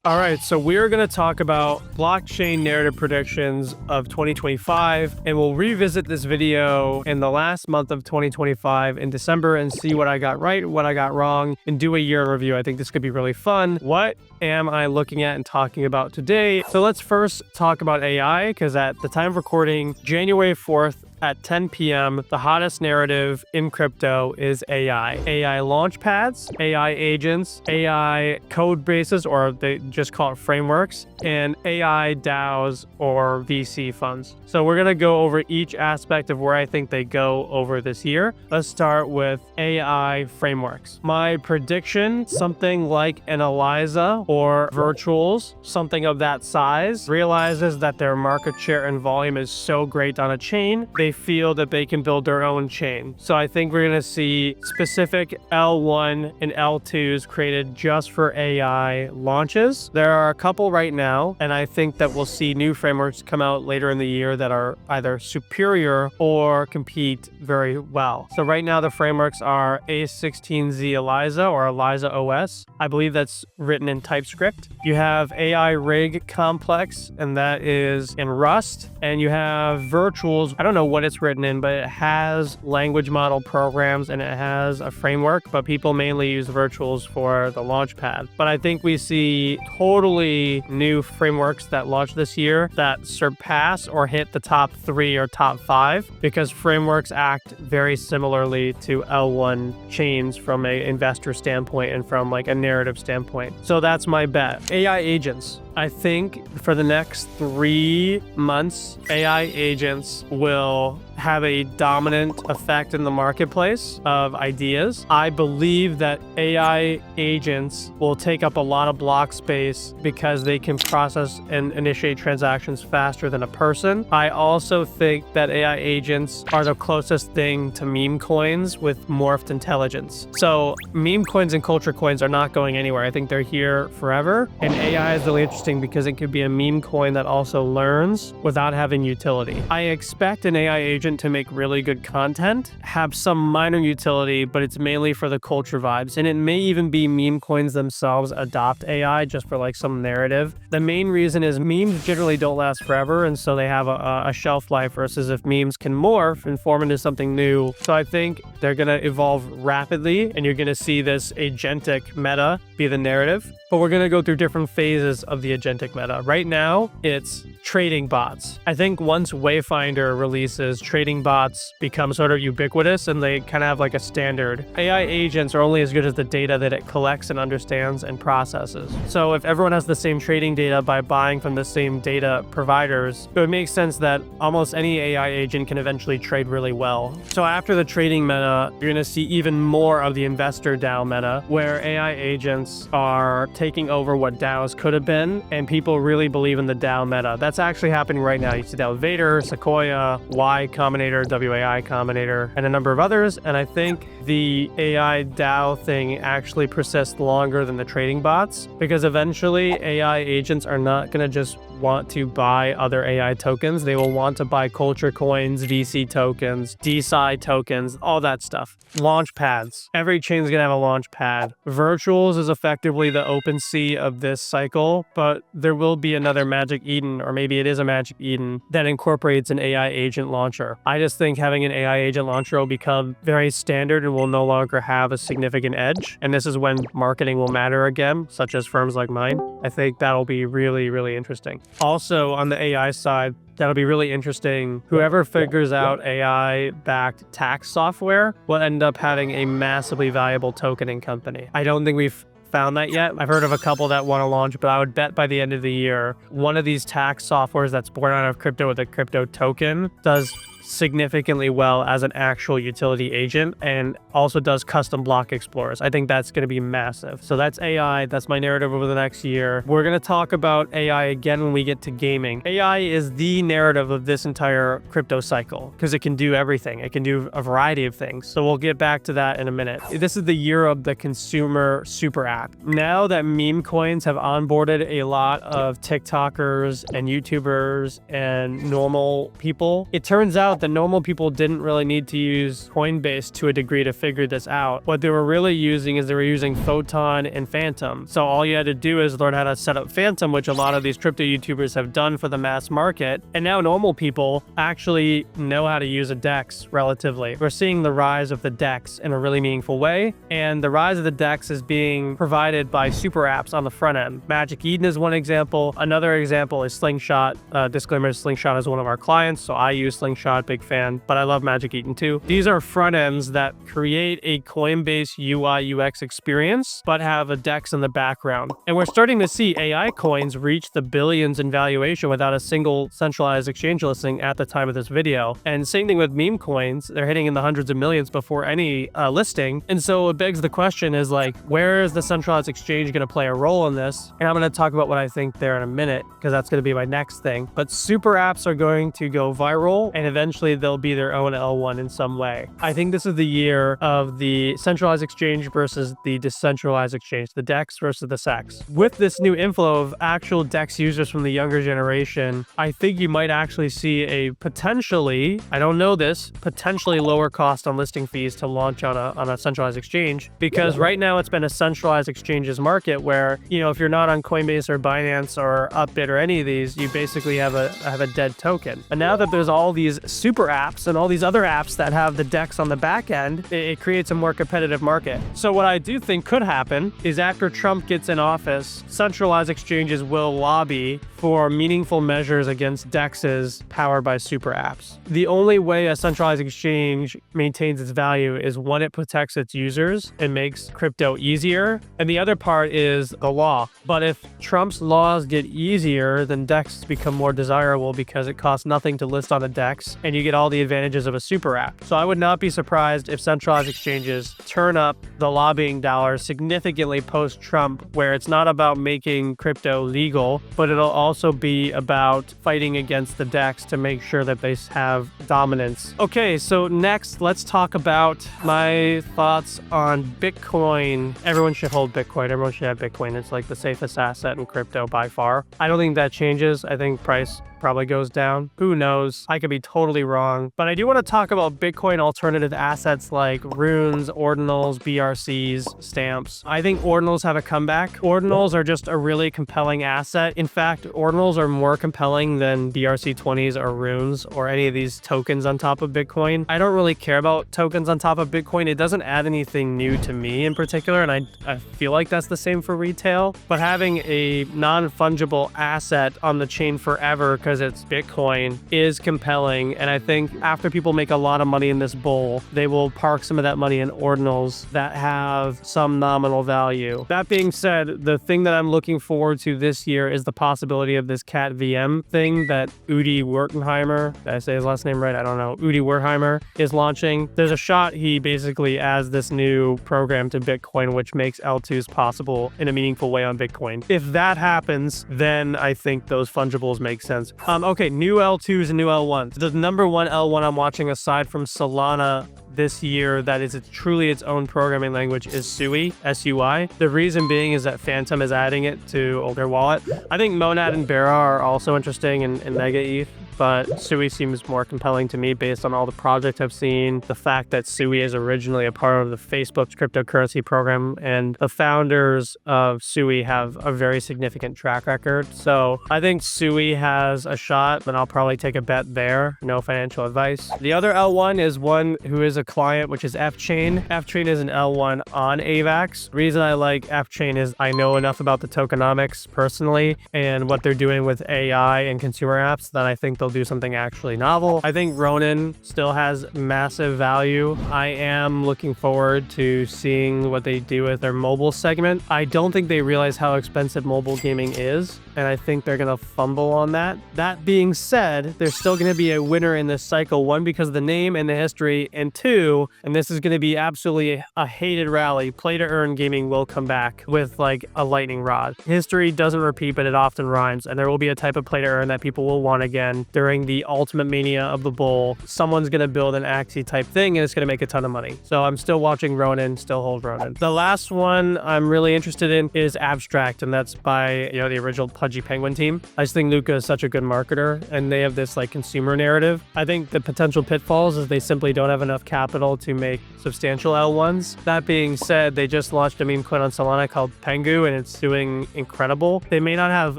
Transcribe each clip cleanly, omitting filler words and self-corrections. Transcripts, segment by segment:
All right, so we're going to talk about blockchain narrative predictions of 2025, and we'll revisit this video in the last month of 2025 in December and see what I got right, what I got wrong, and do a year in review. I think this could be really fun. What am I looking at and talking about today? So let's first talk about AI, because at the time of recording, January 4th, at 10 p.m., the hottest narrative in crypto is AI. AI launchpads, AI agents, AI code bases, or they just call it frameworks, and AI DAOs or VC funds. So we're going to go over each aspect of where I think they go over this year. Let's start with AI frameworks. My prediction, something like an Eliza or Virtuals, something of that size, realizes that their market share and volume is so great on a chain, they feel that they can build their own chain. So I think we're going to see specific L1 and L2s created just for AI launches. There are a couple right now, and I think that we'll see new frameworks come out later in the year that are either superior or compete very well. So right now the frameworks are A16Z Eliza or Eliza OS. I believe that's written in TypeScript. You have AI Rig Complex, and that is in Rust. And you have Virtuals. I don't know what it's written in, but it has language model programs and it has a framework, but people mainly use Virtuals for the Launchpad. But I think we see totally new frameworks that launch this year that surpass or hit the top 3 or top 5 because frameworks act very similarly to L1 chains from an investor standpoint and from like a narrative standpoint. So that's my bet. AI agents. I think for the next 3 months, AI agents will have a dominant effect in the marketplace of ideas. I believe that AI agents will take up a lot of block space because they can process and initiate transactions faster than a person. I also think that AI agents are the closest thing to meme coins with morphed intelligence. So meme coins and culture coins are not going anywhere. I think they're here forever. And AI is really interesting because it could be a meme coin that also learns without having utility. I expect an AI agent to make really good content, have some minor utility, but it's mainly for the culture vibes. And it may even be meme coins themselves adopt AI just for like some narrative. The main reason is memes generally don't last forever, and so they have a shelf life versus if memes can morph and form into something new. So I think they're going to evolve rapidly, and you're going to see this agentic meta be the narrative. But we're going to go through different phases of the agentic meta. Right now, it's trading bots. I think once Wayfinder releases, trading bots become sort of ubiquitous and they kind of have like a standard. AI agents are only as good as the data that it collects and understands and processes. So if everyone has the same trading data by buying from the same data providers, it would make sense that almost any AI agent can eventually trade really well. So after the trading meta, you're going to see even more of the investor DAO meta, where AI agents are taking over what DAOs could have been, and people really believe in the DAO meta. That's actually happening right now. You see that with Vader, Sequoia, Y Combinator, WAI Combinator, and a number of others. And I think the AI DAO thing actually persists longer than the trading bots, because eventually AI agents are not going to just want to buy other AI tokens. They will want to buy culture coins, VC tokens, DeSci tokens, all that stuff. Launchpads. Every chain's gonna have a launch pad. Virtuals is effectively the OpenSea of this cycle, but there will be another Magic Eden, or maybe it is a Magic Eden, that incorporates an AI agent launcher. I just think having an AI agent launcher will become very standard and will no longer have a significant edge. And this is when marketing will matter again, such as firms like mine. I think that'll be really, really interesting. Also, on the AI side, that'll be really interesting. Whoever figures out AI-backed tax software will end up having a massively valuable tokening company. I don't think we've found that yet. I've heard of a couple that want to launch, but I would bet by the end of the year, one of these tax softwares that's born out of crypto with a crypto token does significantly well as an actual utility agent and also does custom block explorers. I think that's going to be massive. So that's AI. That's my narrative over the next year. We're going to talk about AI again when we get to gaming. AI is the narrative of this entire crypto cycle because it can do everything. It can do a variety of things. So we'll get back to that in a minute. This is the year of the consumer super app. Now that meme coins have onboarded a lot of TikTokers and YouTubers and normal people, it turns out out that normal people didn't really need to use Coinbase to a degree to figure this out. What they were really using is they were using Photon and Phantom. So all you had to do is learn how to set up Phantom, which a lot of these crypto YouTubers have done for the mass market. And now normal people actually know how to use a DEX relatively. We're seeing the rise of the DEX in a really meaningful way. And the rise of the DEX is being provided by super apps on the front end. Magic Eden is one example. Another example is Slingshot. Disclaimer, Slingshot is one of our clients, so I use Slingshot, big fan, but I love Magic Eden too. These are front ends that create a Coinbase UI UX experience, but have a DEX in the background. And we're starting to see AI coins reach the billions in valuation without a single centralized exchange listing at the time of this video. And same thing with meme coins, they're hitting in the hundreds of millions before any listing. And so it begs the question is like, where is the centralized exchange going to play a role in this? And I'm going to talk about what I think there in a minute, because that's going to be my next thing. But super apps are going to go viral, and eventually they'll be their own L1 in some way. I think this is the year of the centralized exchange versus the decentralized exchange, the DEX versus the SEX. With this new inflow of actual DEX users from the younger generation, I think you might actually see a potentially, I don't know this, potentially lower cost on listing fees to launch on a centralized exchange, because right now it's been a centralized exchanges market where, you know, if you're not on Coinbase or Binance or Upbit or any of these, you basically have a dead token. And now that there's all these super apps and all these other apps that have the DEX on the back end, it creates a more competitive market. So what I do think could happen is after Trump gets in office, centralized exchanges will lobby for meaningful measures against DEXs powered by super apps. The only way a centralized exchange maintains its value is when it protects its users and makes crypto easier. And the other part is the law. But if Trump's laws get easier, then DEXs become more desirable because it costs nothing to list on a DEX and you get all the advantages of a super app. So I would not be surprised if centralized exchanges turn up the lobbying dollars significantly post-Trump, where it's not about making crypto legal, but it'll also be about fighting against the DEX to make sure that they have dominance. Okay, so next, let's talk about my thoughts on Bitcoin. Everyone should hold Bitcoin. Everyone should have Bitcoin. It's like the safest asset in crypto by far. I don't think that changes. I think price probably goes down. Who knows? I could be totally wrong. But I do want to talk about Bitcoin alternative assets like runes, ordinals, BRCs, stamps. I think ordinals have a comeback. Ordinals are just a really compelling asset. In fact, ordinals are more compelling than BRC20s or runes or any of these tokens on top of Bitcoin. I don't really care about tokens on top of Bitcoin. It doesn't add anything new to me in particular, and I feel like that's the same for retail. But having a non-fungible asset on the chain forever because it's Bitcoin is compelling. And I think after people make a lot of money in this bull, they will park some of that money in ordinals that have some nominal value. That being said, the thing that I'm looking forward to this year is the possibility of this cat VM thing that Udi Wertheimer, did I say his last name right? I don't know. Udi Wertheimer is launching. There's a shot he basically adds this new program to Bitcoin, which makes L2s possible in a meaningful way on Bitcoin. If that happens, then I think those fungibles make sense. Okay, new L2s and new L1s. The number one L1 I'm watching aside from Solana this year that is truly its own programming language is Sui, S-U-I. The reason being is that Phantom is adding it to their wallet. I think Monad and Bera are also interesting in Mega ETH, but Sui seems more compelling to me based on all the projects I've seen, the fact that Sui is originally a part of the Facebook's cryptocurrency program, and the founders of Sui have a very significant track record. So I think Sui has a shot, and I'll probably take a bet there. No financial advice. The other L1 is one who is a client, which is F-Chain. F-Chain is an L1 on AVAX. The reason I like F-Chain is I know enough about the tokenomics personally and what they're doing with AI and consumer apps that I think they'll do something actually novel. I think Ronin still has massive value. I am looking forward to seeing what they do with their mobile segment. I don't think they realize how expensive mobile gaming is, and I think they're going to fumble on that. That being said, there's still going to be a winner in this cycle, one, because of the name and the history, and two, and this is going to be absolutely a hated rally, play-to-earn gaming will come back with like a lightning rod. History doesn't repeat, but it often rhymes, and there will be a type of play-to-earn that people will want again. during the ultimate mania of the bull, someone's going to build an Axie type thing and it's going to make a ton of money. So I'm still watching Ronin, still hold Ronin. The last one I'm really interested in is Abstract, and that's by, the original Pudgy Penguin team. I just think Luca is such a good marketer, and they have this like consumer narrative. I think the potential pitfalls is they simply don't have enough capital to make substantial L1s. That being said, they just launched a meme coin on Solana called Pengu, and it's doing incredible. They may not have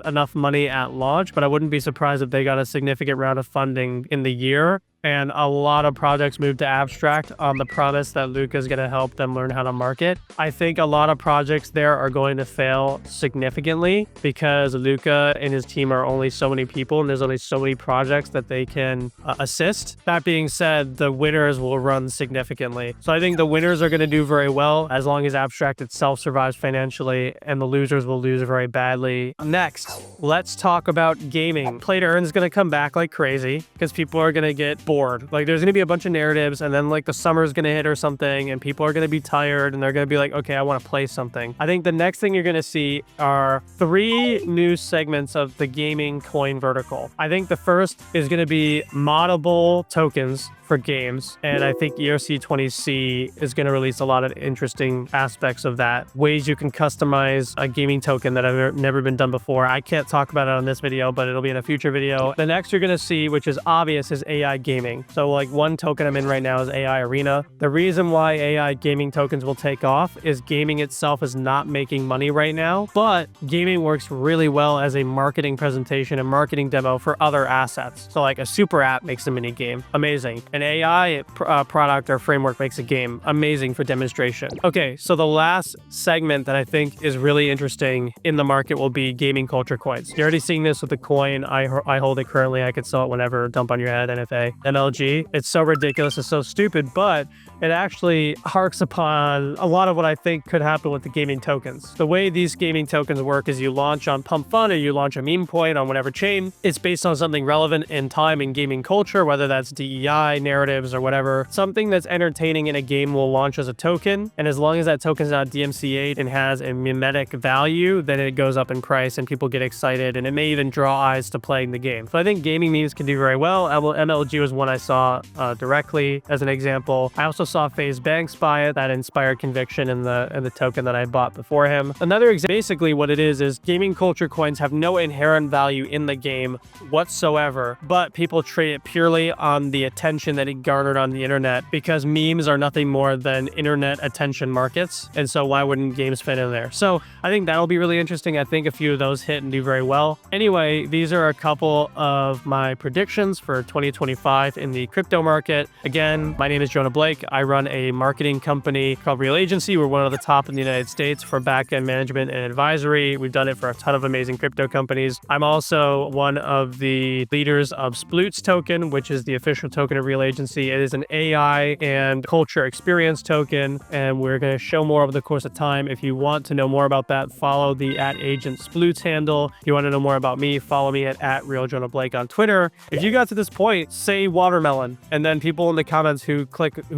enough money at launch, but I wouldn't be surprised if they got a significant round of funding in the year. And a lot of projects moved to Abstract on the promise that Luca is going to help them learn how to market. I think a lot of projects there are going to fail significantly because Luca and his team are only so many people and there's only so many projects that they can assist. That being said, the winners will run significantly. So I think the winners are going to do very well as long as Abstract itself survives financially, and the losers will lose very badly. Next, let's talk about gaming. Play to earn is going to come back like crazy because people are going to get bored. Like there's going to be a bunch of narratives, and then like the summer's going to hit or something, and people are going to be tired and they're going to be like, okay, I want to play something. I think the next thing you're going to see are 3 new segments of the gaming coin vertical. I think the first is going to be moddable tokens for games, and I think ERC20C is going to release a lot of interesting aspects of that. Ways you can customize a gaming token that have never been done before. I can't talk about it on this video, but it'll be in a future video. The next you're going to see, which is obvious, is AI gaming. So like one token I'm in right now is AI Arena. The reason why AI gaming tokens will take off is gaming itself is not making money right now, but gaming works really well as a marketing presentation and marketing demo for other assets. So like a super app makes a mini game, amazing. An AI product or framework makes a game, amazing for demonstration. Okay, so the last segment that I think is really interesting in the market will be gaming culture coins. You're already seeing this with the coin. I hold it currently. I could sell it whenever. Dump on your head, NFA. MLG. It's so ridiculous. It's so stupid, but it actually harks upon a lot of what I think could happen with the gaming tokens. The way these gaming tokens work is you launch on Pump Fun or you launch a meme coin on whatever chain. It's based on something relevant in time in gaming culture, whether that's DEI, narratives, or whatever. Something that's entertaining in a game will launch as a token, and as long as that token is not DMCA'd and has a mimetic value, then it goes up in price and people get excited, and it may even draw eyes to playing the game. So I think gaming memes can do very well. MLG was one I saw directly as an example. I also saw FaZe Banks buy it. That inspired conviction in the token that I bought before him. Another example, basically what it is gaming culture coins have no inherent value in the game whatsoever, but people trade it purely on the attention that it garnered on the internet, because memes are nothing more than internet attention markets. And so why wouldn't games fit in there? So I think that'll be really interesting. I think a few of those hit and do very well. Anyway, these are a couple of my predictions for 2025 in the crypto market. Again, my name is Jonah Blake. I run a marketing company called Real Agency. We're one of the top in the United States for back-end management and advisory. We've done it for a ton of amazing crypto companies. I'm also one of the leaders of Sploots token, which is the official token of Real Agency. It is an AI and culture experience token, and we're going to show more over the course of time. If you want to know more about that, follow the @AgentSploots handle. If you want to know more about me, follow me at @RealJonahBlake on Twitter. If you got to this point, say watermelon, and then people in the comments who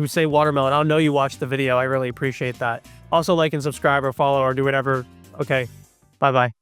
say watermelon, I'll know you watched the video. I really appreciate that. Also, like and subscribe or follow or do whatever. Okay, bye-bye.